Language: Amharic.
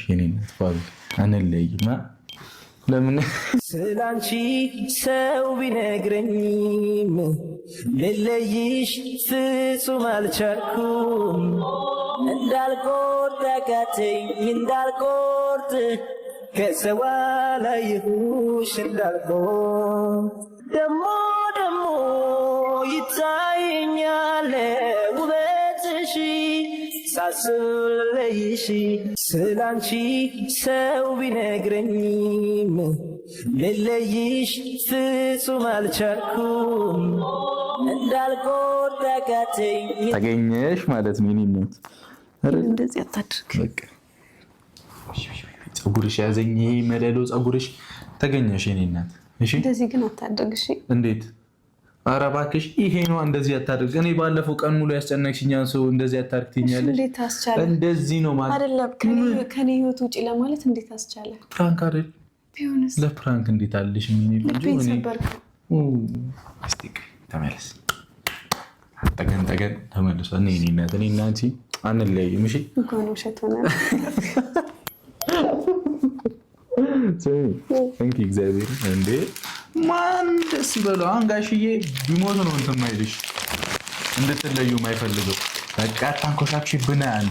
ሽኔነት ፋብ አንለይማ ለምን ስላንቺ ሰው ቢነግረኝም ልለይሽ ፍጹም አልቻልኩም። እንዳልቆርጥ አቃተኝ እንዳልቆርጥ ከሰው አላየሁሽ እንዳልቆርጥ ደሞ ይታየኛል ውበትሽ ሳስለይሽ ስላንቺ ሰው ቢነግረኝም ልለይሽ ፍጹም አልቻልኩም። እንዳልቆርጥ አቃተኝ ታገኘሽ ማለት ምን ይነት እንደዚህ አታድርግ። በቃ ፀጉርሽ ያዘኝ መለሎ ፀጉርሽ ተገኘሽ የኔ እናት። እሺ እንደዚህ ግን አታድርግ። እሺ እንዴት? ኧረ እባክሽ ይሄ ነው እንደዚህ አታድርግ። እኔ ባለፈው ቀን ሙሉ ያስጨነቅሽኛን ሰው እንደዚህ አታድርግ ትይኛለሽ። እንዴት አስቻለ? እንደዚህ ነው ማለት አይደለም። ከኔ ህይወት ውጪ ለማለት እንዴት አስቻለ? ፕራንክ አይደል? ቢሆንስ ለፕራንክ እንዴት አለሽ? ምን ይልኝ እስቲ ተመለስ። ተገን ተመለስ። እኔ እናት እኔ እና አንቺ አንለያይም። እሺ እንኳን ውሸት ሆነ። እንኪ እግዚአብሔር እንዴ ማን ደስ ይበለው። አንጋሽዬ ቢሞት ነው እንትን ማይልሽ እንድትለዩ ማይፈልገው። በቃ ታንኮሻክሽብና እንዴ